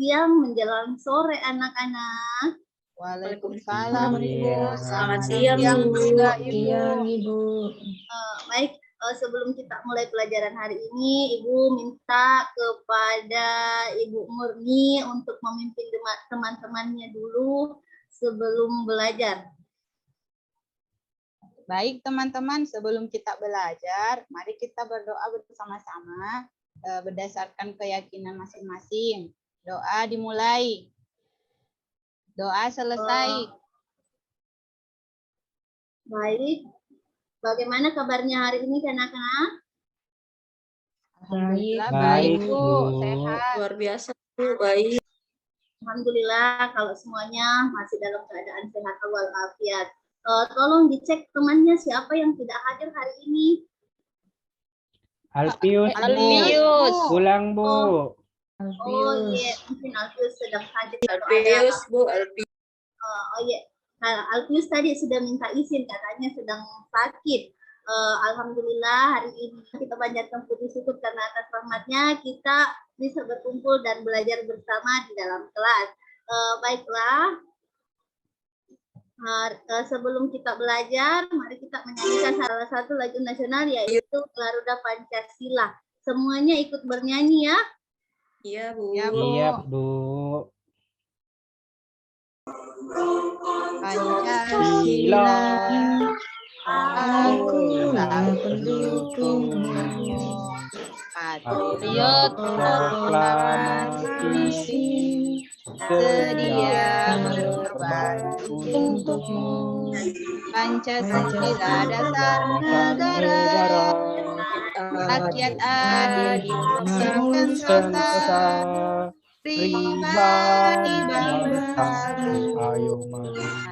siang menjelang sore anak-anak. Waalaikumsalam Ibu. Selamat siang juga Ibu. Baik, sebelum kita mulai pelajaran hari ini, Ibu minta kepada Ibu Murni untuk memimpin teman-temannya dulu sebelum belajar. Baik teman-teman, sebelum kita belajar, mari kita berdoa bersama-sama berdasarkan keyakinan masing-masing. Doa dimulai. Doa selesai. Baik, bagaimana kabarnya hari ini anak-anak? Alhamdulillah baik Bu, sehat. Luar biasa Bu, baik. Alhamdulillah kalau semuanya masih dalam keadaan sehat walafiat. Tolong dicek temannya siapa yang tidak hadir hari ini. Alpius, pulang Bu. Oh iya, mungkin Alpius sedang sakit. Alpius Bu, Alpius. Oh iya, Alpius tadi sudah minta izin, katanya sedang sakit. Alhamdulillah hari ini kita panjatkan puji syukur karena atas rahmatnya kita bisa berkumpul dan belajar bersama di dalam kelas. Baiklah. Sebelum kita belajar, mari kita menyanyikan salah satu lagu nasional yaitu Garuda Pancasila. Semuanya ikut bernyanyi ya. Iya Bu. Iya Bu. Pancasila, aku pendukungnya. Patriot proklamasi, sedia berkorban untukmu. Pancasila dasar negara, rakyat adil dimaksudkan sota, pribadi bangsa.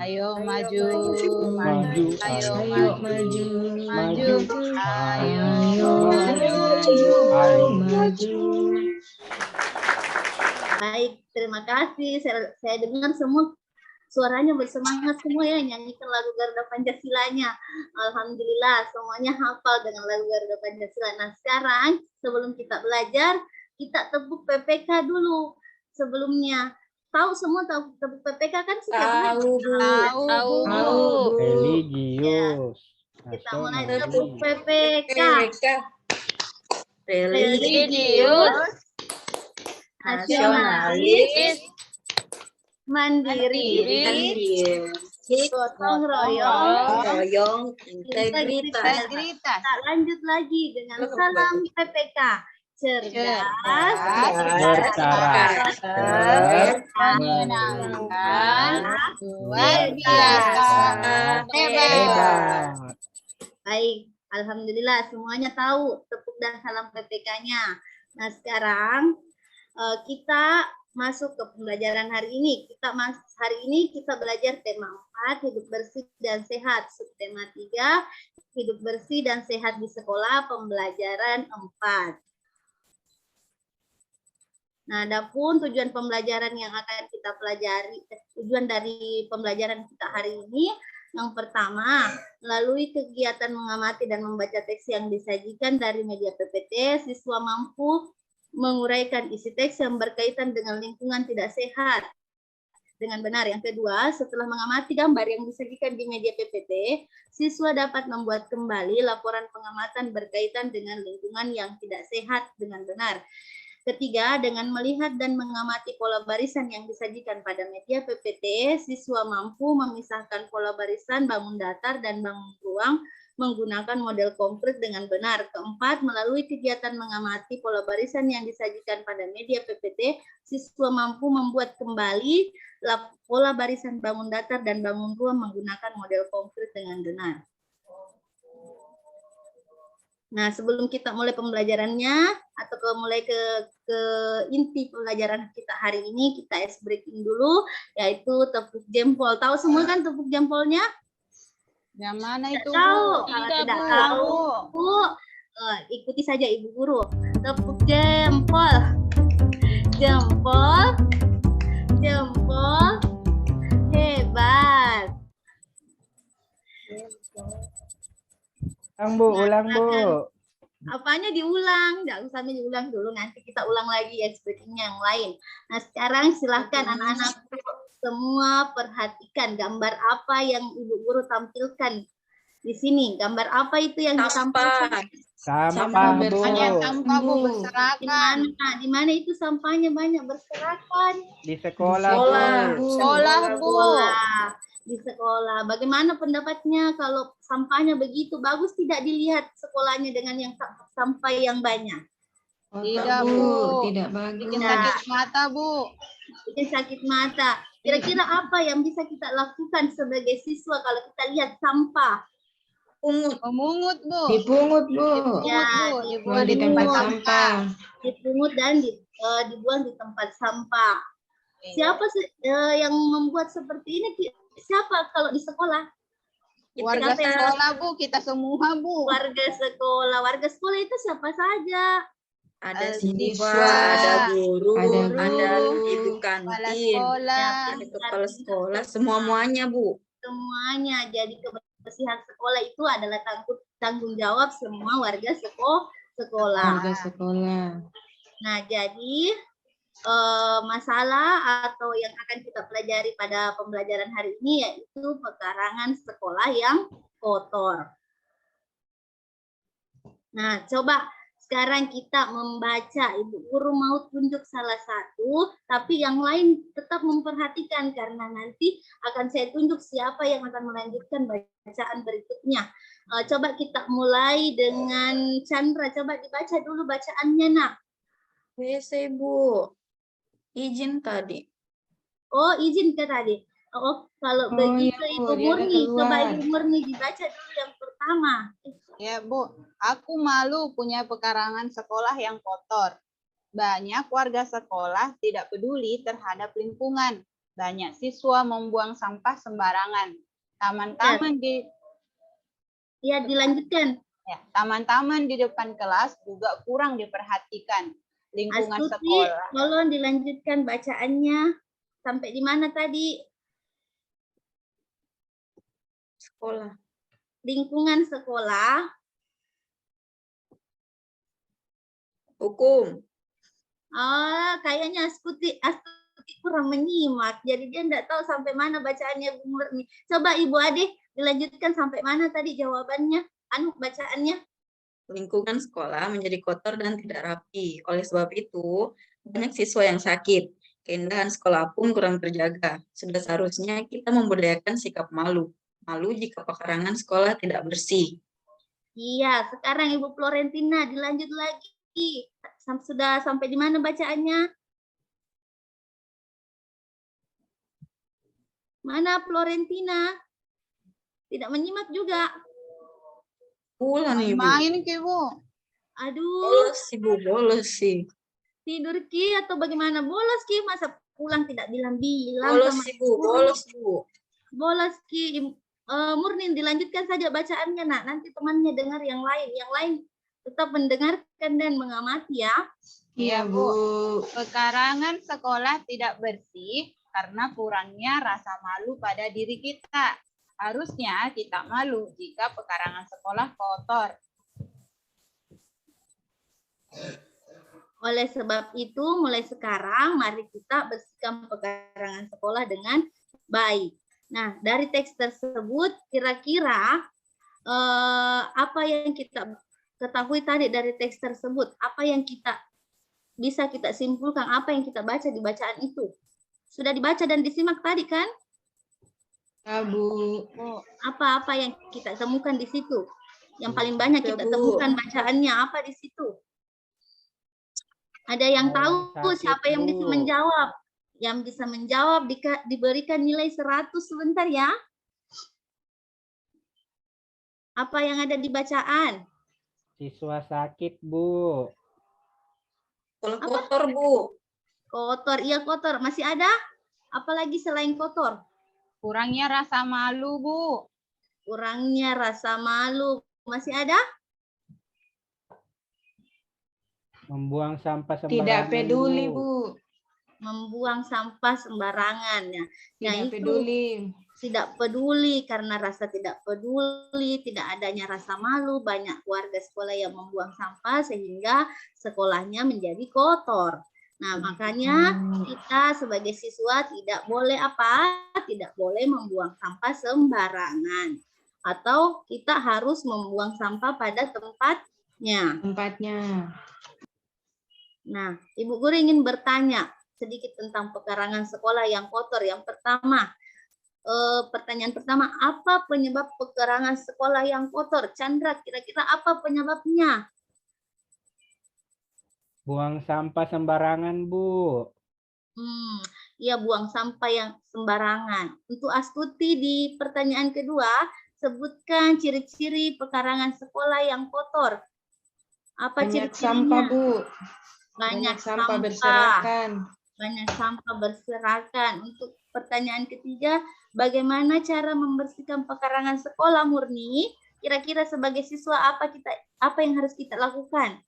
Ayo maju, maju, ayo maju, maju, ayo maju. Baik, terima kasih. Saya dengar semua suaranya bersemangat semua ya nyanyikan lagu Garuda Pancasilanya. Alhamdulillah semuanya hafal dengan lagu Garuda Pancasila. Nah sekarang sebelum kita belajar kita tepuk PPK dulu sebelumnya. Tahu semua tahu tepuk PPK kan setiap hari? Tahu. Religius. Kita mulai tepuk PPK. Religius, nasionalis, mandiri, gotong royong, integritas. Kita lanjut lagi dengan salam PPK. Cerdas, menyenangkan, luar biasa, hebat. Baik, alhamdulillah semuanya tahu tepuk dan salam PPK-nya. Nah sekarang kita masuk ke pembelajaran hari ini. Hari ini kita belajar tema 4, hidup bersih dan sehat. Subtema 3, hidup bersih dan sehat di sekolah, pembelajaran 4. Nah, adapun tujuan pembelajaran yang akan kita pelajari, tujuan dari pembelajaran kita hari ini, yang pertama, melalui kegiatan mengamati dan membaca teks yang disajikan dari media PPT, siswa mampu menguraikan isi teks yang berkaitan dengan lingkungan tidak sehat dengan benar. Yang kedua, setelah mengamati gambar yang disajikan di media PPT, siswa dapat membuat kembali laporan pengamatan berkaitan dengan lingkungan yang tidak sehat dengan benar. Ketiga, dengan melihat dan mengamati pola barisan yang disajikan pada media PPT, siswa mampu memisahkan pola barisan bangun datar dan bangun ruang menggunakan model konkret dengan benar. Keempat, melalui kegiatan mengamati pola barisan yang disajikan pada media PPT, siswa mampu membuat kembali pola barisan bangun datar dan bangun ruang menggunakan model konkret dengan benar. Nah, sebelum kita mulai pembelajarannya atau mulai ke inti pembelajaran kita hari ini, kita ice breaking dulu, yaitu tepuk jempol. Tahu semua kan tepuk jempolnya? Yang mana itu? Tahu. Kalau tidak tahu, ikuti saja Ibu Guru. Tepuk jempol, jempol, jempol, hebat. Ulang Bu, ulang Bu. Apanya diulang? Nggak usah diulang dulu, nanti kita ulang lagi expressionnya yang lain. Nah, sekarang silahkan anak-anak semua perhatikan gambar apa yang Ibu Guru tampilkan di sini. Gambar apa itu yang ditampilkan? Sampah. Sampah, Bu. Ada sampah Bu Di berserakan. mana? Di mana itu sampahnya banyak berserakan? Di sekolah, Sekolah. Bu. Sekolah Bu. Sekolah. Di sekolah. Bagaimana pendapatnya kalau sampahnya begitu? Bagus tidak dilihat sekolahnya dengan yang sampah yang banyak? Tidak Bu. Tidak bagus. Bikin sakit mata Bu. Bikin sakit mata. Kira-kira apa yang bisa kita lakukan sebagai siswa kalau kita lihat sampah? Pungut. Memungut Bu. Dipungut, Bu. Ya, Bu. Buang di tempat sampah. dipungut dan dibuang di tempat sampah. Siapa yang membuat seperti ini? Siapa kalau di sekolah? Warga Siapa yang- sekolah Bu. Kita semua Bu. Warga sekolah. Warga sekolah itu siapa saja? Ada siswa, siswa, ada guru, ada ibu Kepala kantin, sekolah. ada kepala sekolah, semuanya, Bu. Semuanya. Jadi kebersihan sekolah itu adalah tanggung jawab semua warga sekolah. Warga sekolah. Nah, jadi masalah atau yang akan kita pelajari pada pembelajaran hari ini yaitu pekarangan sekolah yang kotor. Nah, coba sekarang kita membaca. Ibu Guru mau tunjuk salah satu, tapi yang lain tetap memperhatikan karena nanti akan saya tunjuk siapa yang akan melanjutkan bacaan berikutnya. Coba kita mulai dengan Chandra. Coba dibaca dulu bacaannya, Nak. WC, Bu. Izin tadi. Oh, izin ke tadi. Oh, kalau begitu iya, Ibu Bu, dia udah Murni, coba keluar. Ibu Murni dibaca dulu yang pertama. Ya Bu. Aku malu punya pekarangan sekolah yang kotor. Banyak warga sekolah tidak peduli terhadap lingkungan. Banyak siswa membuang sampah sembarangan. Taman-taman di Ya, dilanjutkan. taman-taman di depan kelas juga kurang diperhatikan. Lingkungan Astuti, sekolah. tolong dilanjutkan bacaannya. Sampai di mana tadi? Sekolah. Lingkungan sekolah. Hukum. Kayaknya Astuti kurang menyimak. Jadi dia tidak tahu sampai mana bacaannya Bu Murni. Coba Ibu Ade dilanjutkan sampai mana tadi jawabannya? Bacaannya. Lingkungan sekolah menjadi kotor dan tidak rapi. Oleh sebab itu, banyak siswa yang sakit. Keindahan sekolah pun kurang terjaga. Sudah seharusnya kita membudayakan sikap malu. Malu jika pekarangan sekolah tidak bersih. Iya, sekarang Ibu Florentina dilanjut lagi. Sudah sampai di mana bacaannya? Mana Florentina? Tidak menyimak juga. Pulang, Ibu. Main ke Bu. Aduh, Bolos, Ibu. Bolos sih. tidur Ki atau bagaimana? Bolos Ki, masa pulang tidak bilang-bilang Bolos, sama Ibu. Bolos, Bu. Bolos Ki. Murni dilanjutkan saja bacaannya, Nak. Nanti temannya dengar yang lain. Yang lain tetap mendengarkan dan mengamati ya. Iya Bu. Pekarangan sekolah tidak bersih karena kurangnya rasa malu pada diri kita. Harusnya kita malu jika pekarangan sekolah kotor. Oleh sebab itu, mulai sekarang mari kita bersihkan pekarangan sekolah dengan baik. Nah, dari teks tersebut kira-kira apa yang kita ketahui tadi dari teks tersebut? Apa yang bisa kita simpulkan? Apa yang kita baca di bacaan itu? Sudah dibaca dan disimak tadi kan? Ya, Bu. Apa-apa yang kita temukan di situ? Yang paling banyak Ya, kita Bu. temukan bacaannya apa di situ? Ada yang tahu Sakit, siapa yang bisa Bu. menjawab? Yang bisa menjawab diberikan nilai 100 sebentar ya. Apa yang ada di bacaan? Siswa sakit, Bu. Sekolah kotor, Bu. Kotor, iya kotor. Masih ada? Apalagi selain kotor? Kurangnya rasa malu Bu. Kurangnya rasa malu. Masih ada? Membuang sampah sembarangan. Tidak peduli, Bu. Membuang sampah sembarangan. Ya. Nah, Tidak itu peduli. tidak peduli, karena rasa tidak peduli, tidak adanya rasa malu, banyak warga sekolah yang membuang sampah sehingga sekolahnya menjadi kotor. Nah, makanya kita sebagai siswa tidak boleh apa? Tidak boleh membuang sampah sembarangan. Atau kita harus membuang sampah pada tempatnya. Nah, Ibu Guru ingin bertanya sedikit tentang pekarangan sekolah yang kotor. Yang pertama, pertanyaan pertama, apa penyebab pekarangan sekolah yang kotor? Chandra, kira-kira apa penyebabnya? Buang sampah sembarangan, Bu. Iya, buang sampah yang sembarangan. Untuk Astuti di pertanyaan kedua, sebutkan ciri-ciri pekarangan sekolah yang kotor. Apa ciri-cirinya? Bu. Banyak sampah sampah berserakan. Banyak sampah berserakan. Untuk pertanyaan ketiga, bagaimana cara membersihkan pekarangan sekolah, Murni? Kira-kira sebagai siswa apa yang harus kita lakukan?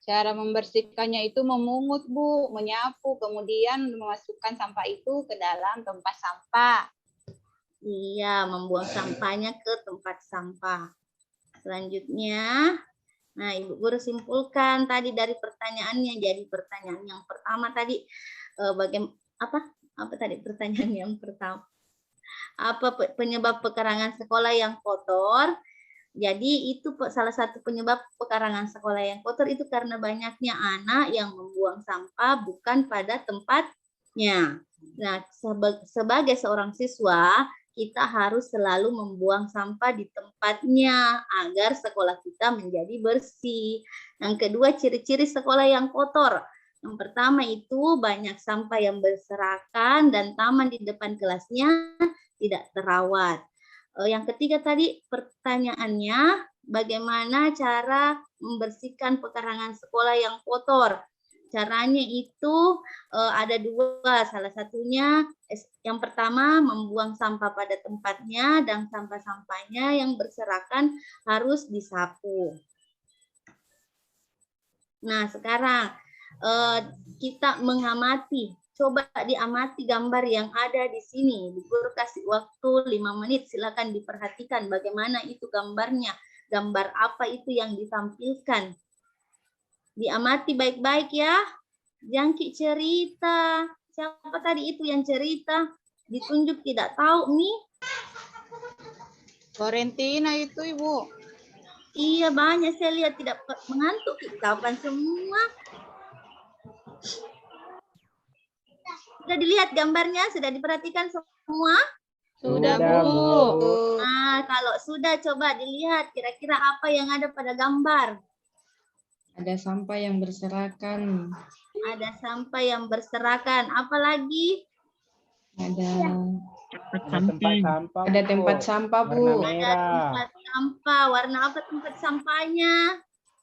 Cara membersihkannya itu memungut, Bu, menyapu, kemudian memasukkan sampah itu ke dalam tempat sampah. Iya, membuang sampahnya ke tempat sampah. Selanjutnya, nah Ibu Guru simpulkan tadi dari pertanyaannya. Jadi pertanyaan yang pertama tadi, apa tadi pertanyaan yang pertama? Apa penyebab pekarangan sekolah yang kotor? Jadi itu salah satu penyebab pekarangan sekolah yang kotor itu karena banyaknya anak yang membuang sampah bukan pada tempatnya. Nah, sebagai seorang siswa, kita harus selalu membuang sampah di tempatnya agar sekolah kita menjadi bersih. Yang kedua, ciri-ciri sekolah yang kotor. Yang pertama itu banyak sampah yang berserakan dan taman di depan kelasnya tidak terawat. Yang ketiga tadi pertanyaannya, bagaimana cara membersihkan pekarangan sekolah yang kotor? Caranya itu ada dua, salah satunya yang pertama membuang sampah pada tempatnya dan sampah-sampahnya yang berserakan harus disapu. Nah, sekarang kita mengamati. Coba diamati gambar yang ada di sini. Guru kasih waktu 5 menit. Silakan diperhatikan bagaimana itu gambarnya. Gambar apa itu yang ditampilkan. Diamati baik-baik ya. Jangki cerita. Siapa tadi itu yang cerita? Ditunjuk tidak tahu nih. Florentina itu, Ibu. Iya, banyak saya lihat tidak mengantuk. Kapan semua? Sudah dilihat gambarnya? Sudah diperhatikan semua? Sudah, Sudah, Bu. Nah, kalau sudah coba dilihat kira-kira apa yang ada pada gambar. Ada sampah yang berserakan. Ada sampah yang berserakan. Apalagi? Ada tempat sampah, ada Bu. tempat sampah, Warna Bu. Ada merah. tempat sampah. Warna apa tempat sampahnya?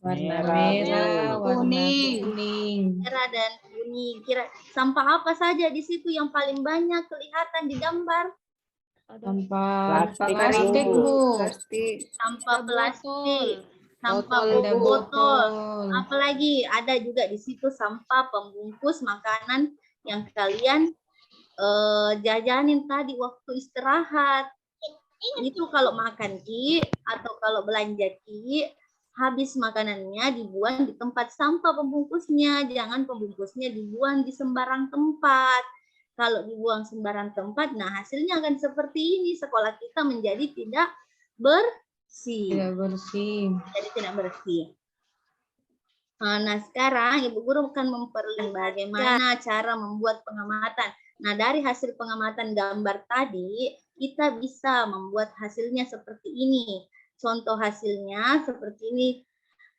Warna Merah, merah, Bu. warna Kuning. kuning. Merah dan kuning. Kira sampah apa saja di situ yang paling banyak kelihatan di gambar? Sampah Plastik, plastik, Bu. Bu. Sampah plastik. Sampah Ada botol. botol. Apalagi ada juga di situ sampah pembungkus makanan yang kalian jajanin tadi waktu istirahat. Itu kalau makan Ki atau kalau belanja Ki, habis makanannya dibuang di tempat sampah pembungkusnya. Jangan pembungkusnya dibuang di sembarang tempat. Kalau dibuang sembarang tempat, nah hasilnya akan seperti ini. Sekolah kita menjadi tidak bersih. Tidak bersih. Jadi tidak bersih. Nah, sekarang Ibu Guru akan memperlihatkan bagaimana cara membuat pengamatan. Nah, dari hasil pengamatan gambar tadi, kita bisa membuat hasilnya seperti ini. Contoh hasilnya seperti ini.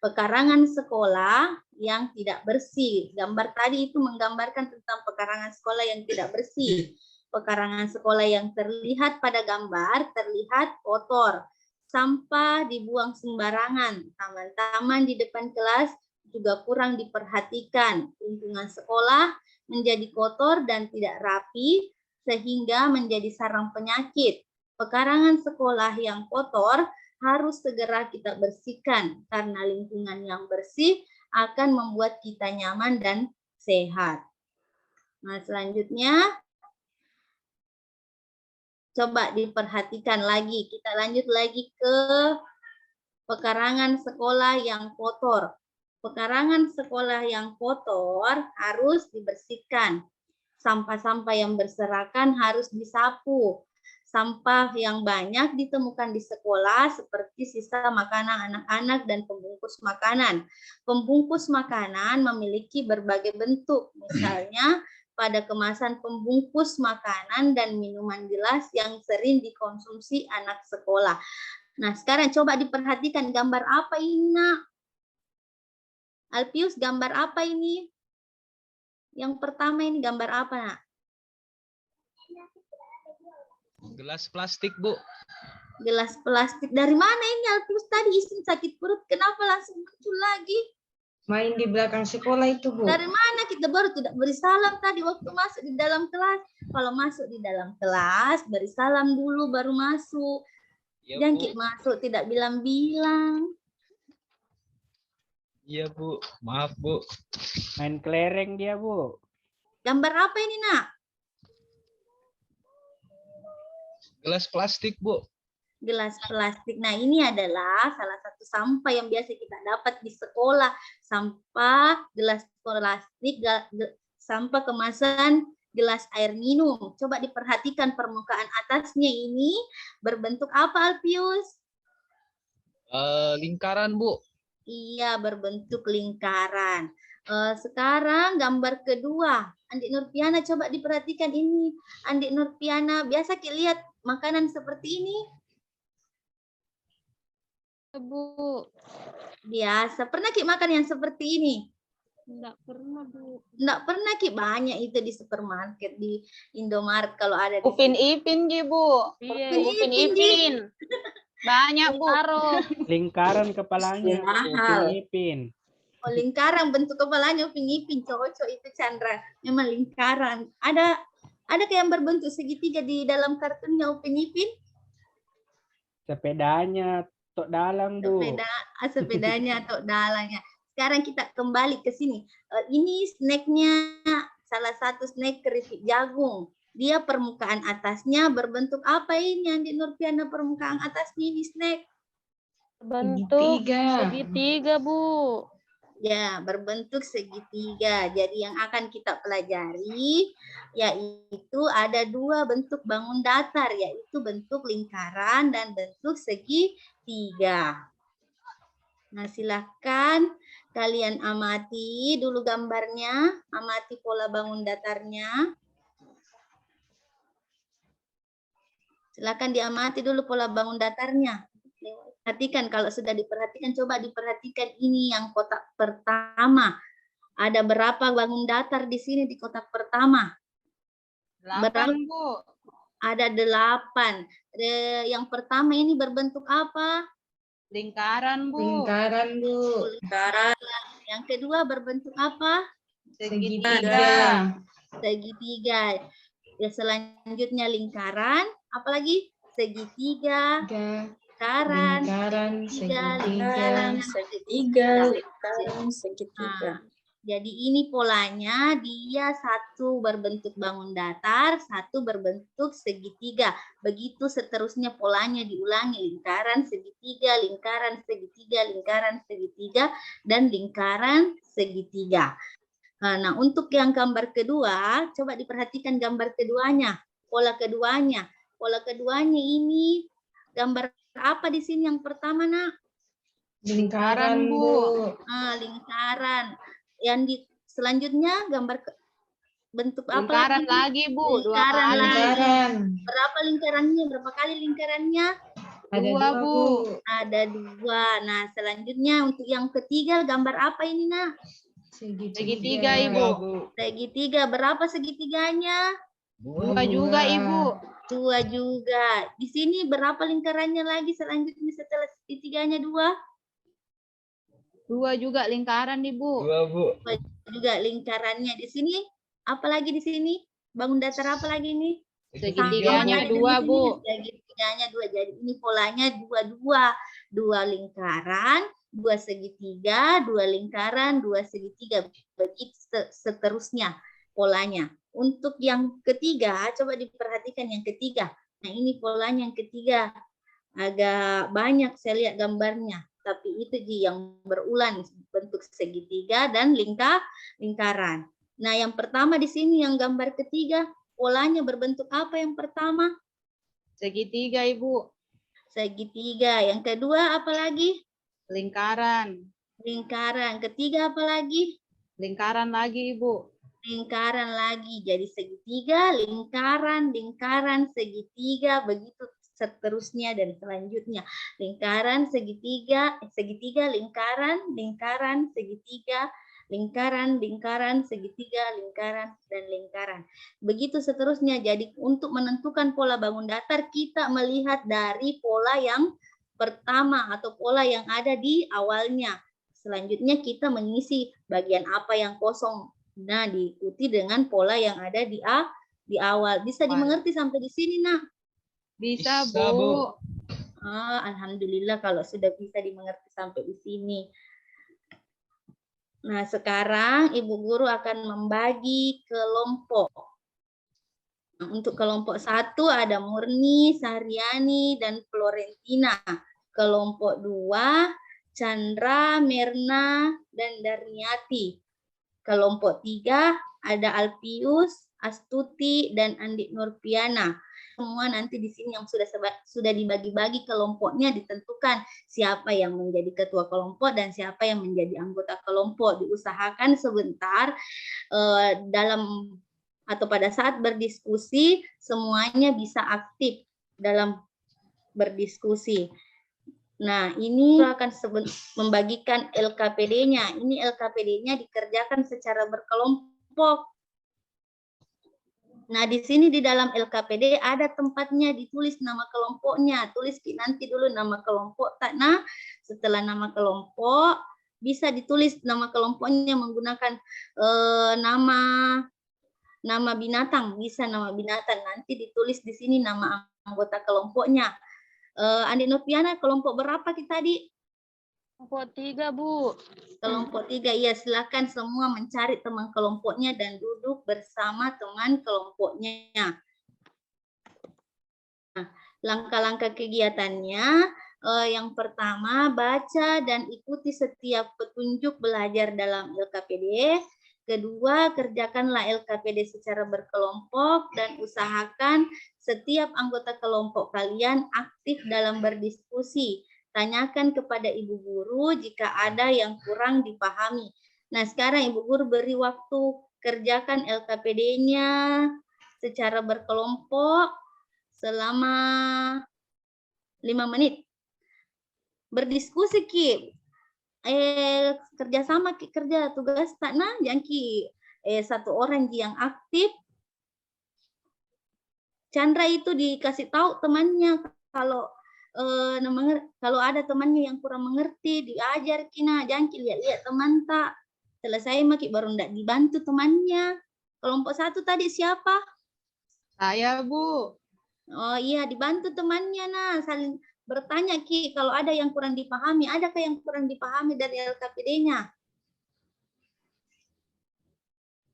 Pekarangan sekolah yang tidak bersih. Gambar tadi itu menggambarkan tentang pekarangan sekolah yang tidak bersih. Pekarangan sekolah yang terlihat pada gambar terlihat kotor. Sampah dibuang sembarangan. Taman-taman di depan kelas juga kurang diperhatikan. Lingkungan sekolah menjadi kotor dan tidak rapi sehingga menjadi sarang penyakit. Pekarangan sekolah yang kotor harus segera kita bersihkan karena lingkungan yang bersih akan membuat kita nyaman dan sehat. Nah, selanjutnya Coba diperhatikan lagi. Kita lanjut lagi ke pekarangan sekolah yang kotor. Pekarangan sekolah yang kotor harus dibersihkan. Sampah-sampah yang berserakan harus disapu. Sampah yang banyak ditemukan di sekolah seperti sisa makanan anak-anak dan pembungkus makanan. Pembungkus makanan memiliki berbagai bentuk, misalnya pada kemasan pembungkus makanan dan minuman gelas yang sering dikonsumsi anak sekolah. Nah, sekarang coba diperhatikan gambar apa ini, Nak? Alpius, gambar apa ini? Yang pertama ini gambar apa, Nak? Gelas plastik, Bu. Gelas plastik. Dari mana ini, Alpius? Tadi Isin sakit perut, kenapa langsung muncul lagi? Main di belakang sekolah itu, Bu. Dari mana kita baru tidak beri salam tadi waktu masuk di dalam kelas? Kalau masuk di dalam kelas, beri salam dulu baru masuk. Ya, Jangan Bu. kita masuk tidak bilang-bilang. Iya, Bu. Maaf, Bu. Main kelereng dia, Bu. Gambar apa ini, Nak? Gelas plastik, Bu. Gelas plastik. Nah, ini adalah salah satu sampah yang biasa kita dapat di sekolah. Sampah gelas plastik, sampah kemasan gelas air minum. Coba diperhatikan permukaan atasnya ini berbentuk apa, Alpius? Lingkaran, Bu. Iya, berbentuk lingkaran. Sekarang gambar kedua. Andik Nurpiana, coba diperhatikan ini. Andik Nurpiana, biasa kita lihat makanan seperti ini? Bu, Biasa. Pernah Ki makan yang seperti ini? enggak pernah, Bu. Enggak pernah Ki, banyak itu di supermarket, di Indomaret kalau ada di Upin sini. Ipin, Ji, Bu. Iya, Upin Ipin, Ji. Ipin. Banyak, Bu. taruh. Lingkaran kepalanya. Mahal. Upin-ipin. Oh, lingkaran bentuk kepalanya Upin Ipin, cocok itu Chandra. Memang lingkaran. Ada kayak yang berbentuk segitiga di dalam kartunnya Upin Ipin? Sepedanya tok dalang, Bu. Sepedanya atau dalangnya. Sekarang kita kembali ke sini. Ini snacknya, salah satu snack keripik jagung. Dia permukaan atasnya berbentuk apa ini? Andi Nurpiana, permukaan atasnya ini snack. Bentuk Segitiga. segitiga, Bu. Ya, berbentuk segitiga. Jadi yang akan kita pelajari yaitu ada dua bentuk bangun datar, yaitu bentuk lingkaran dan bentuk segitiga. Nah, silakan kalian amati dulu gambarnya, amati pola bangun datarnya. Silakan diamati dulu pola bangun datarnya. Perhatikan, kalau sudah diperhatikan, coba diperhatikan ini yang kotak pertama. Ada berapa bangun datar di sini di kotak pertama? 8, Bu. Ada 8. Yang pertama ini berbentuk apa? Lingkaran, Bu. Lingkaran, Bu. Lingkaran. Yang kedua berbentuk apa? Segitiga. Segitiga. Ya, selanjutnya lingkaran. Apalagi? Segitiga, lingkaran, Lingkaran, segitiga, segitiga. Segitiga, lingkaran, segitiga. Jadi ini polanya, dia satu berbentuk bangun datar, satu berbentuk segitiga. Begitu seterusnya polanya diulangi, lingkaran, segitiga, lingkaran, segitiga, lingkaran, segitiga, dan lingkaran segitiga. Nah, untuk yang gambar kedua, coba diperhatikan gambar keduanya, pola keduanya. Pola keduanya ini gambar apa di sini yang pertama, Nak? Lingkaran, Bu. Lingkaran. Yang di selanjutnya gambar bentuk apa? Lingkaran lagi, Bu. 2 Lingkaran kali. lagi. Lingkaran. Berapa lingkarannya? Berapa kali lingkarannya? Ada 2, 2, Bu. Bu. Ada 2. Nah, selanjutnya untuk yang ketiga gambar apa ini, Nak? Segitiga, Iya, Ibu. Bu. Segitiga. Berapa segitiganya? 2 juga, Ibu. 2 juga. Di sini berapa lingkarannya lagi selanjutnya setelah segitiganya 2? 2 juga lingkaran, Ibu. 2, Bu. Juga lingkarannya. Di sini apalagi di sini? Bangun datar apa lagi ini? Segitiganya Sama 2, Bu. Segitiganya 2. Jadi ini polanya 2-2. 2 lingkaran, 2 segitiga, 2 lingkaran, 2 segitiga. Begitu seterusnya polanya. Untuk yang ketiga, coba diperhatikan yang ketiga. Nah, ini polanya yang ketiga. Agak banyak saya lihat gambarnya, tapi itu Ji yang berulang bentuk segitiga dan lingkaran. Nah, yang pertama di sini yang gambar ketiga, polanya berbentuk apa yang pertama? Segitiga, Ibu. Segitiga. Yang kedua apa lagi? Lingkaran. Lingkaran. Ketiga apa lagi? Lingkaran lagi, Ibu. Lingkaran lagi. Jadi segitiga, lingkaran, lingkaran, segitiga, begitu seterusnya dan selanjutnya. Lingkaran, segitiga, segitiga, lingkaran, lingkaran, segitiga, lingkaran, lingkaran, segitiga, lingkaran, dan lingkaran. Begitu seterusnya. Jadi untuk menentukan pola bangun datar, kita melihat dari pola yang pertama atau pola yang ada di awalnya. Selanjutnya kita mengisi bagian apa yang kosong. Nah, diikuti dengan pola yang ada di awal. Bisa dimengerti sampai di sini, Nak? Bisa, Bisa, Bu. Bu. Alhamdulillah kalau sudah bisa dimengerti sampai di sini. Nah, sekarang Ibu Guru akan membagi kelompok. Nah, untuk kelompok 1 ada Murni, Sahriani, dan Florentina. Kelompok 2, Chandra, Mirna, dan Darniati. Kelompok 3 ada Alpius, Astuti, dan Andi Nurpiana. Semua nanti di sini yang sudah dibagi-bagi kelompoknya ditentukan siapa yang menjadi ketua kelompok dan siapa yang menjadi anggota kelompok. Diusahakan sebentar dalam atau pada saat berdiskusi semuanya bisa aktif dalam berdiskusi. Nah, ini akan membagikan LKPD-nya. Ini LKPD-nya dikerjakan secara berkelompok. Nah, di sini di dalam LKPD ada tempatnya ditulis nama kelompoknya. Tulis nanti dulu nama kelompok. Nah, setelah nama kelompok bisa ditulis nama kelompoknya menggunakan nama binatang. Bisa nama binatang. Nanti ditulis di sini nama anggota kelompoknya. Andi Nurpiana, kelompok berapa kita tadi? Kelompok 3, Bu. Kelompok 3, iya, silakan semua mencari teman kelompoknya dan duduk bersama teman kelompoknya. Nah, langkah-langkah kegiatannya, yang pertama baca dan ikuti setiap petunjuk belajar dalam LKPD. Kedua, kerjakanlah LKPD secara berkelompok dan usahakan setiap anggota kelompok kalian aktif dalam berdiskusi. Tanyakan kepada Ibu Guru jika ada yang kurang dipahami. Nah, sekarang Ibu Guru beri waktu kerjakan LKPD-nya secara berkelompok selama 5 menit. Berdiskusi, Ki. Kerjasama, Ki, kerja tugas tak nah, jangan Ki. Satu orang yang aktif. Chandra itu dikasih tahu temannya kalau kalau ada temannya yang kurang mengerti, diajar Kina, jangan lihat-lihat teman tak. Selesai Maki baru ndak dibantu temannya. Kelompok 1 tadi siapa? Saya, Bu. Oh iya, dibantu temannya nah, saling bertanya Ki, kalau ada yang kurang dipahami, adakah yang kurang dipahami dari LKPD-nya?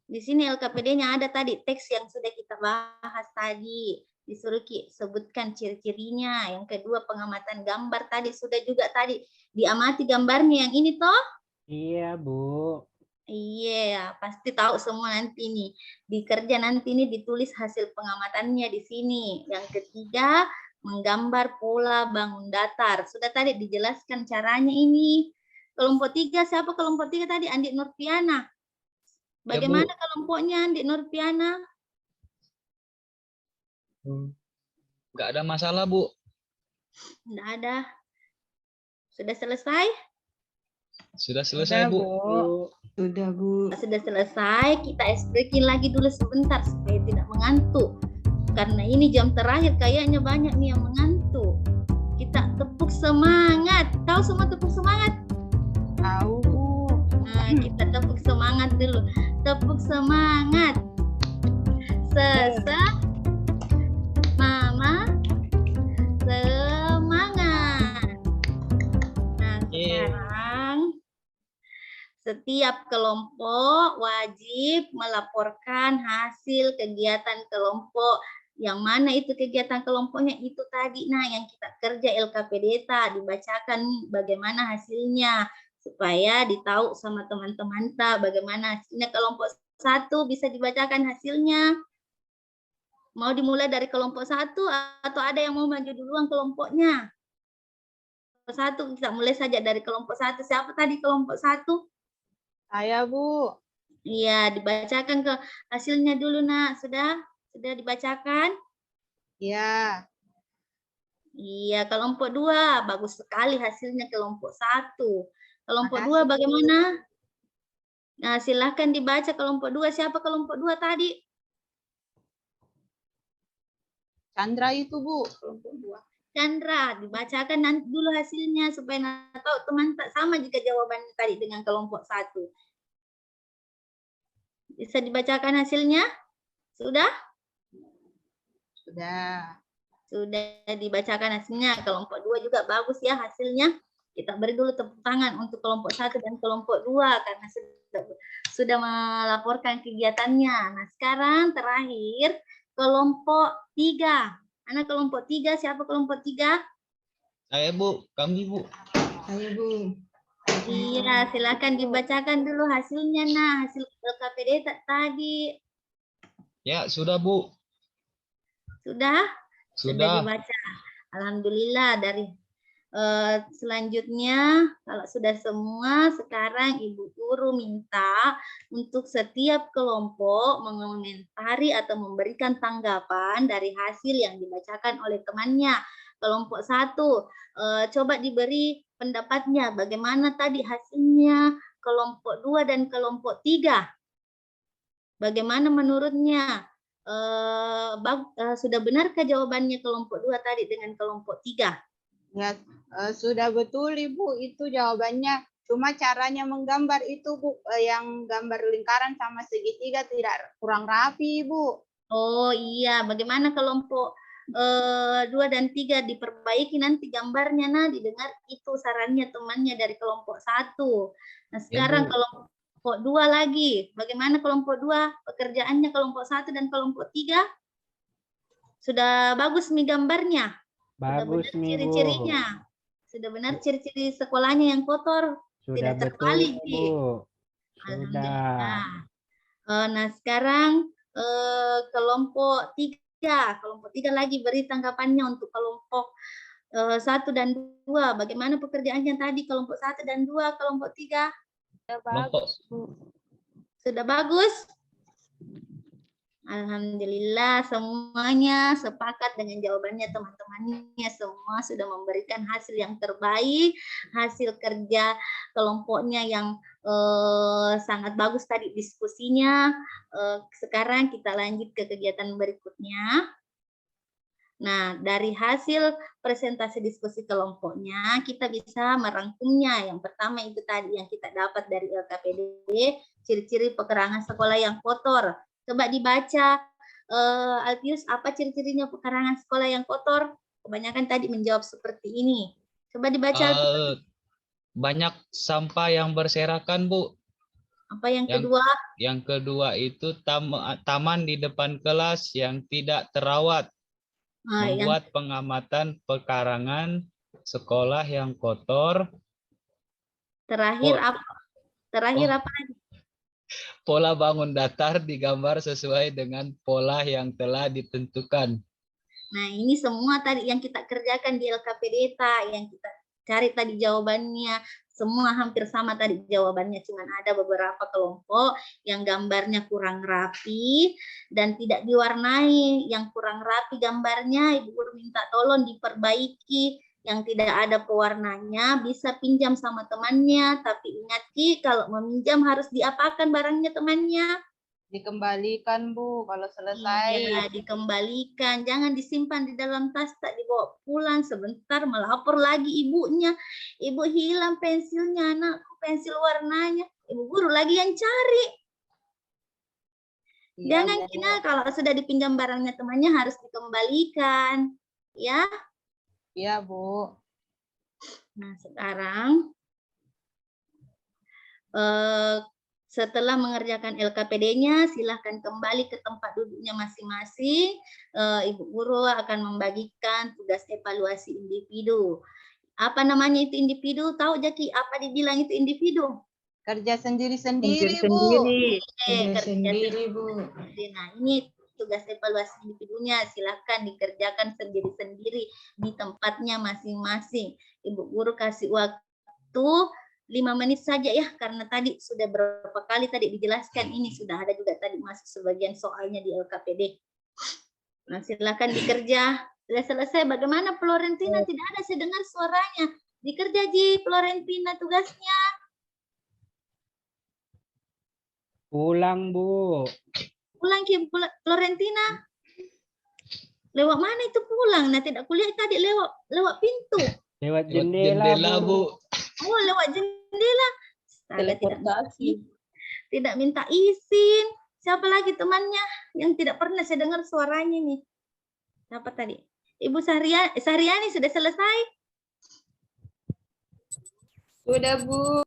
Di sini LKPD-nya ada tadi teks yang sudah kita bahas tadi. Disuruh Ki sebutkan ciri-cirinya. Yang kedua pengamatan gambar tadi sudah juga tadi diamati gambarnya yang ini toh? Iya, Bu. Iya, pasti tahu semua nanti nih. Di kerja nanti ini ditulis hasil pengamatannya di sini. Yang ketiga, menggambar pola bangun datar. Sudah tadi dijelaskan caranya ini. Kelompok 3, siapa kelompok 3 tadi? Andi Nurpiana. Bagaimana kelompoknya Andi Nurpiana? Nggak ada masalah, Bu. Nggak ada. Sudah selesai? Sudah selesai, Bu. Sudah, Bu. Sudah selesai, kita breaking lagi dulu sebentar supaya tidak mengantuk. Karena ini jam terakhir kayaknya banyak nih yang mengantuk. Kita tepuk semangat. Tahu semua tepuk semangat? Tahu, Bu. Nah, kita tepuk semangat dulu. Tepuk semangat. Mama semangat. Nah, sekarang setiap kelompok wajib melaporkan hasil kegiatan kelompok Yang mana itu kegiatan kelompoknya itu tadi. Nah, yang kita kerja LKPDTA dibacakan bagaimana hasilnya supaya ditahu sama teman-teman bagaimana hasilnya kelompok 1 bisa dibacakan hasilnya. Mau dimulai dari kelompok 1 atau ada yang mau maju duluan kelompoknya? Kelompok 1 kita mulai saja dari kelompok 1. Siapa tadi kelompok 1? Saya, Bu. Iya, dibacakan ke hasilnya dulu, Nak. Sudah dibacakan? Iya. Iya, kelompok 2 bagus sekali hasilnya kelompok 1. Kelompok 2 Makasih, Bu. bagaimana? Nah, silahkan dibaca kelompok 2. Siapa kelompok 2 tadi? Chandra itu, Bu, kelompok 2. Chandra, dibacakan nanti dulu hasilnya supaya tahu teman tak sama jika jawabannya tadi dengan kelompok 1. Bisa dibacakan hasilnya? Sudah? Sudah. Sudah dibacakan hasilnya. Kelompok 2 juga bagus ya hasilnya. Kita beri dulu tepuk tangan untuk kelompok 1 dan kelompok 2 karena sudah melaporkan kegiatannya. Nah, sekarang terakhir kelompok 3. Anak kelompok 3, siapa kelompok 3? Saya, Bu. Kami, Bu. Saya, Bu. Iya, silakan dibacakan dulu hasilnya. Nah, hasil LKPD tadi. Ya, sudah, Bu. Sudah? Sudah. Dibaca. Alhamdulillah. Dari selanjutnya, kalau sudah semua, sekarang Ibu Guru minta untuk setiap kelompok mengomentari atau memberikan tanggapan dari hasil yang dibacakan oleh temannya. Kelompok 1, coba diberi pendapatnya bagaimana tadi hasilnya kelompok 2 dan kelompok 3. Bagaimana menurutnya? Sudah benarkah jawabannya kelompok 2 tadi dengan kelompok 3? Ya, sudah betul, Ibu, itu jawabannya. Cuma caranya menggambar itu, Bu, yang gambar lingkaran sama segitiga tidak kurang rapi, Ibu. Oh iya, bagaimana kelompok 2 dan 3 diperbaiki nanti gambarnya. Nah, didengar itu sarannya temannya dari kelompok 1. Nah, sekarang Bu. kelompok 2 lagi. Bagaimana kelompok 2 pekerjaannya kelompok 1 dan kelompok 3? Sudah bagus nih gambarnya? Bagus Sudah benar nih, Bu. ciri-cirinya? Sudah benar ciri-ciri sekolahnya yang kotor? Sudah Tidak betul, terbalik, Bu. Ci? Sudah. Alhamdulillah. Nah, sekarang kelompok 3. Kelompok 3 lagi beri tanggapannya untuk kelompok 1 dan 2. Bagaimana pekerjaannya tadi kelompok 1 dan 2, kelompok 3? Kelompok. Sudah bagus? Alhamdulillah semuanya sepakat dengan jawabannya teman-temannya. Semua sudah memberikan hasil yang terbaik, hasil kerja kelompoknya yang sangat bagus tadi diskusinya. Sekarang kita lanjut ke kegiatan berikutnya. Nah, dari hasil presentasi diskusi kelompoknya, kita bisa merangkumnya. Yang pertama itu tadi yang kita dapat dari LKPD, ciri-ciri pekerangan sekolah yang kotor. Coba dibaca, Altius, apa ciri-cirinya pekarangan sekolah yang kotor? Kebanyakan tadi menjawab seperti ini. Coba dibaca. Banyak sampah yang berserakan, Bu. Apa yang kedua? Yang kedua itu taman di depan kelas yang tidak terawat. Membuat pengamatan pekarangan sekolah yang kotor. Terakhir apa? Terakhir apa lagi? Pola bangun datar digambar sesuai dengan pola yang telah ditentukan. Nah, ini semua tadi yang kita kerjakan di LKPDTA, yang kita cari tadi jawabannya. Semua hampir sama tadi jawabannya, cuma ada beberapa kelompok yang gambarnya kurang rapi dan tidak diwarnai. Yang kurang rapi gambarnya, Ibu Guru minta tolong diperbaiki. Yang tidak ada pewarnanya bisa pinjam sama temannya, tapi ingat Ki, kalau meminjam harus diapakan barangnya temannya? Dikembalikan, Bu, kalau selesai. Iya, dikembalikan. Jangan disimpan di dalam tas, tak dibawa pulang. Sebentar melapor lagi ibunya. Ibu hilang pensilnya, anakku, pensil warnanya. Ibu Guru lagi yang cari. Iya, Jangan Bu. kira kalau sudah dipinjam barangnya temannya harus dikembalikan. Ya. Iya, Bu. Nah, sekarang Setelah mengerjakan LKPD-nya, silahkan kembali ke tempat duduknya masing-masing. Ibu guru akan membagikan tugas evaluasi individu. Apa namanya itu individu? Tahu Jaki, apa dibilang itu individu? Kerja sendiri-sendiri, Bu. Sendiri. Kerja sendiri, Bu. Nah, ini tugas evaluasi individunya. Silahkan dikerjakan sendiri-sendiri di tempatnya masing-masing. Ibu guru kasih waktu 5 menit saja ya, karena tadi sudah berapa kali tadi dijelaskan, ini sudah ada juga tadi masuk sebagian soalnya di LKPD. Nah, silakan dikerja. Sudah selesai. Bagaimana Florentina? Tidak ada saya dengar suaranya. Dikerja Ji, Florentina tugasnya. Pulang, Bu. Pulang Ki Florentina. Lewat mana itu pulang? Nah, tidak kuliah tadi lewat pintu. Lewat Lewat jendela, Bu. Oh, lewat jendela. Tidak minta izin. Siapa lagi temannya yang tidak pernah saya dengar suaranya nih? Siapa tadi? Ibu Sariani sudah selesai? Sudah, Bu.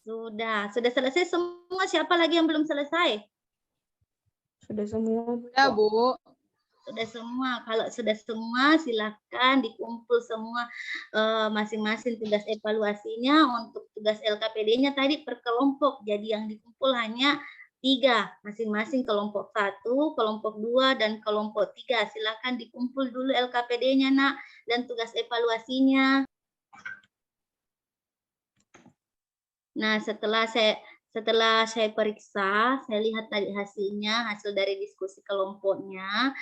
Sudah selesai semua. Siapa lagi yang belum selesai? Sudah semua, Bu. Sudah, Bu. Sudah semua. Kalau sudah semua, silakan dikumpul semua masing-masing tugas evaluasinya. Untuk tugas LKPD-nya tadi per kelompok. Jadi yang dikumpul hanya 3, masing-masing kelompok 1, kelompok 2, dan kelompok 3. Silakan dikumpul dulu LKPD-nya, Nak, dan tugas evaluasinya. Nah, setelah saya periksa, saya lihat tadi hasil dari diskusi kelompoknya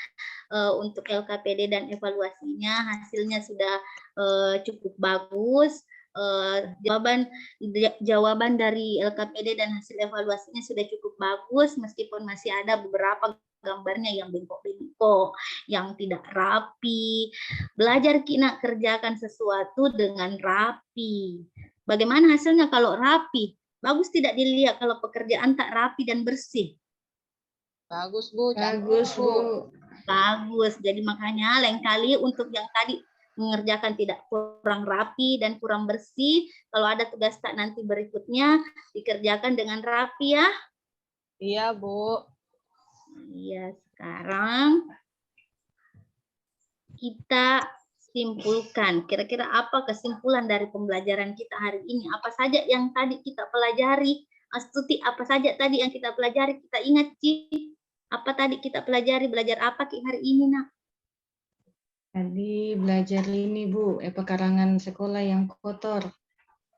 untuk LKPD dan evaluasinya, hasilnya sudah cukup bagus. Jawaban dari LKPD dan hasil evaluasinya sudah cukup bagus, meskipun masih ada beberapa gambarnya yang bengkok-bengkok, yang tidak rapi. Belajar Kina kerjakan sesuatu dengan rapi. Bagaimana hasilnya kalau rapi? Bagus tidak dilihat kalau pekerjaan tak rapi dan bersih? Bagus, Bu. Bagus, Bu. Bagus. Jadi makanya lain kali untuk yang tadi mengerjakan tidak kurang rapi dan kurang bersih, kalau ada tugas tak nanti berikutnya dikerjakan dengan rapi ya. Iya, Bu. Iya, sekarang kita simpulkan. Kira-kira apa kesimpulan dari pembelajaran kita hari ini? Apa saja yang tadi kita pelajari? Astuti, apa saja tadi yang kita pelajari? Kita ingat, Ci. Apa tadi kita pelajari? Belajar apa Ki hari ini, Nak? Tadi belajar ini, Bu, pekarangan sekolah yang kotor.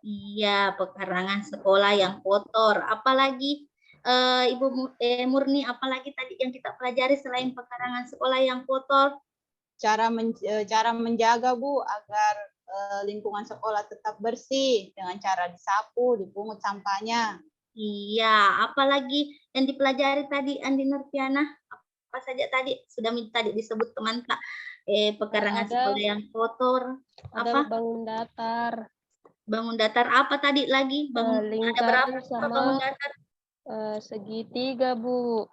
Iya, pekarangan sekolah yang kotor. Apalagi Ibu Murni, apalagi tadi yang kita pelajari selain pekarangan sekolah yang kotor? Cara menjaga, Bu, agar lingkungan sekolah tetap bersih dengan cara disapu, dipungut sampahnya. Iya, apalagi yang dipelajari tadi Andi Nurtiana? Apa saja tadi sudah tadi disebut teman Kak? Pekarangan sekolah yang kotor. Apa? Bangun datar. Bangun datar apa tadi lagi? Ada berapa Lingkaran bangun sama datar? segitiga, Bu.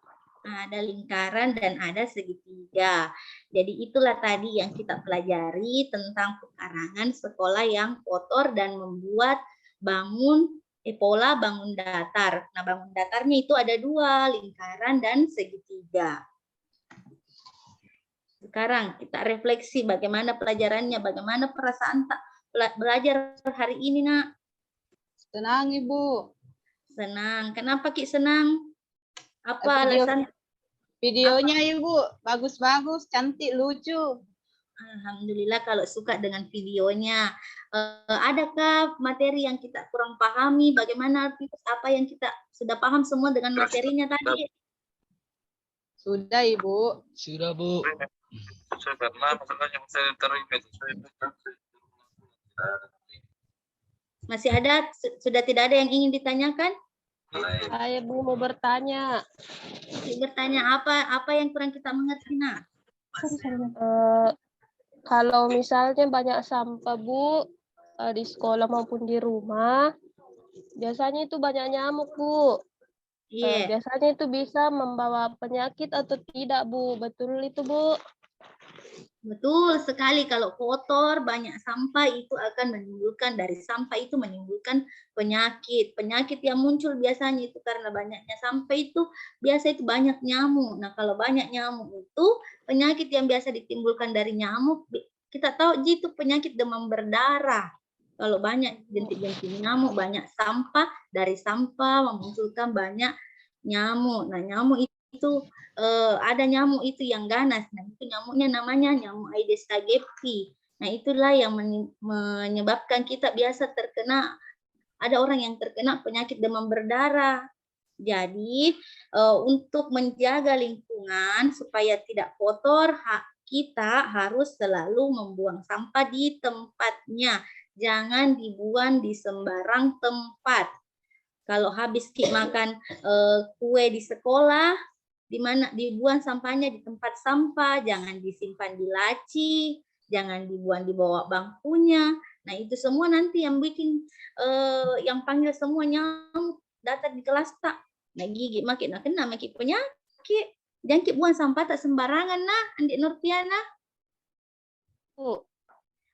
Ada lingkaran dan ada segitiga. Jadi itulah tadi yang kita pelajari tentang pekarangan sekolah yang kotor dan membuat pola bangun datar. Nah, bangun datarnya itu ada 2, lingkaran dan segitiga. Sekarang kita refleksi bagaimana pelajarannya, bagaimana perasaan belajar hari ini, Nak? Senang, Ibu. Senang. Kenapa Ki senang? Apa alasan? Videonya, Ibu, bagus-bagus, cantik, lucu. Alhamdulillah kalau suka dengan videonya. Adakah materi yang kita kurang pahami? Bagaimana apa yang kita sudah paham semua dengan materinya tadi? Sudah, Ibu. Sudah, Bu. Masih ada? Sudah tidak ada yang ingin ditanyakan? Saya, Bu, mau bertanya. Bertanya apa yang kurang kita mengerti, Nak? Kalau misalnya banyak sampah, Bu, di sekolah maupun di rumah, biasanya itu banyak nyamuk, Bu. Iya. Biasanya itu bisa membawa penyakit atau tidak, Bu? Betul itu, Bu? Betul sekali, kalau kotor, banyak sampah itu akan menimbulkan, dari sampah itu menimbulkan penyakit. Penyakit yang muncul biasanya itu karena banyaknya sampah itu, biasa itu banyak nyamuk. Nah, kalau banyak nyamuk itu, penyakit yang biasa ditimbulkan dari nyamuk, kita tahu itu penyakit demam berdarah. Kalau banyak jentik-jentik nyamuk, banyak sampah, dari sampah memunculkan banyak nyamuk. Nah, nyamuk itu ada nyamuk itu yang ganas. Nah, itu nyamuknya namanya nyamuk Aedes aegypti. Nah, itulah yang menyebabkan kita biasa terkena, ada orang yang terkena penyakit demam berdarah. Jadi, untuk menjaga lingkungan supaya tidak kotor, kita harus selalu membuang sampah di tempatnya. Jangan dibuang di sembarang tempat. Kalau habis makan kue di sekolah, di mana dibuang sampahnya di tempat sampah, jangan disimpan di laci, jangan dibuang di bawah bangkunya. Nah, itu semua nanti yang bikin yang panggil semua nyamuk datang di kelas tak. Nah, gigi makin kena makin penyakit. Jangan buang sampah tak sembarangan nah, Andik Nurtiana. Bu.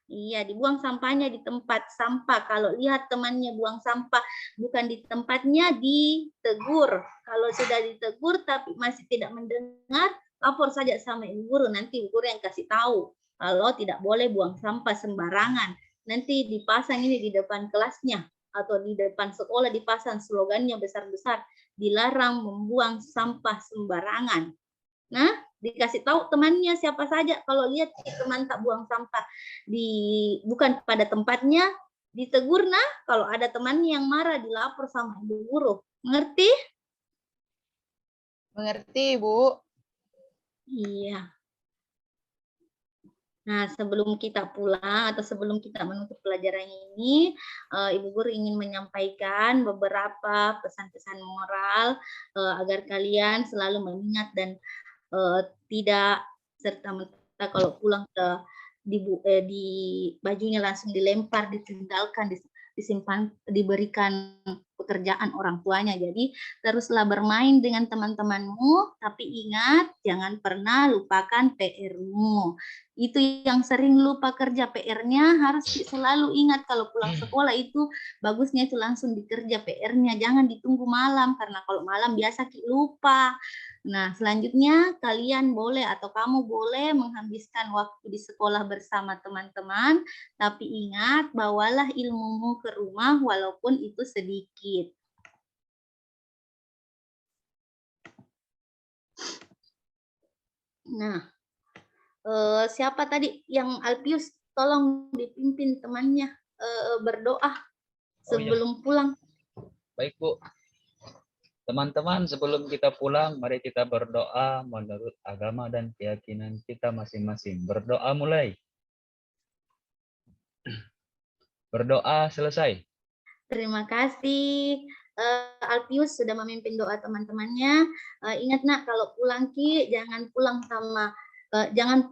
Iya, dibuang sampahnya di tempat sampah. Kalau lihat temannya buang sampah bukan di tempatnya, ditegur. Kalau sudah ditegur tapi masih tidak mendengar, lapor saja sama ibu guru. Nanti ibu guru yang kasih tahu kalau tidak boleh buang sampah sembarangan. Nanti dipasang ini di depan kelasnya atau di depan sekolah, dipasang slogannya besar-besar, dilarang membuang sampah sembarangan. Nah, dikasih tahu temannya siapa saja kalau lihat teman tak buang sampah bukan pada tempatnya, ditegur. Nah, kalau ada temannya yang marah, dilapor sama ibu guru. Mengerti? Mengerti, Bu. Iya. Nah, sebelum kita pulang atau sebelum kita menutup pelajaran ini, Ibu Guru ingin menyampaikan beberapa pesan-pesan moral agar kalian selalu mengingat dan tidak serta-merta kalau pulang di bajunya langsung dilempar, ditinggalkan, disimpan, diberikan pekerjaan orang tuanya. Jadi teruslah bermain dengan teman-temanmu, tapi ingat jangan pernah lupakan PR-mu. Itu yang sering lupa kerja PR-nya, harus selalu ingat kalau pulang sekolah itu bagusnya itu langsung dikerja PR-nya, jangan ditunggu malam, karena kalau malam biasa lupa. Nah, selanjutnya kalian boleh atau kamu boleh menghabiskan waktu di sekolah bersama teman-teman, tapi ingat bawalah ilmumu ke rumah walaupun itu sedikit. Nah, siapa tadi yang Alpius, tolong dipimpin temannya berdoa sebelum pulang. Baik, Bu. Teman-teman, sebelum kita pulang, mari kita berdoa menurut agama dan keyakinan kita masing-masing. Berdoa mulai. Berdoa selesai. Terima kasih Alpius sudah memimpin doa teman-temannya. Ingat nak, kalau pulang Ki, jangan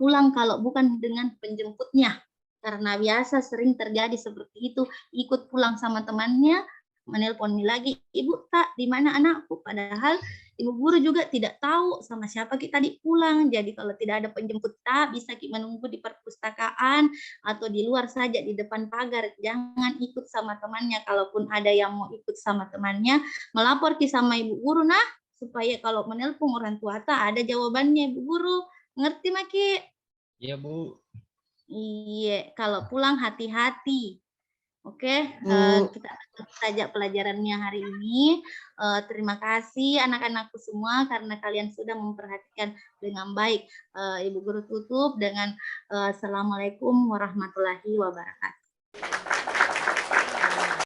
pulang kalau bukan dengan penjemputnya. Karena biasa sering terjadi seperti itu, ikut pulang sama temannya, menelpon lagi, ibu tak di mana anakku, padahal ibu guru juga tidak tahu sama siapa kita pulang. Jadi kalau tidak ada penjemput tak bisa menunggu di perpustakaan atau di luar saja di depan pagar. Jangan ikut sama temannya. Kalaupun ada yang mau ikut sama temannya, melapor sama ibu guru nah, supaya kalau menelpon orang tua tak ada jawabannya ibu guru. Ngerti Maki? Iya, Bu. Iya, kalau pulang hati-hati. Oke, kita tutup saja pelajarannya hari ini. Terima kasih anak-anakku semua karena kalian sudah memperhatikan dengan baik. Ibu guru tutup dengan Assalamualaikum warahmatullahi wabarakatuh.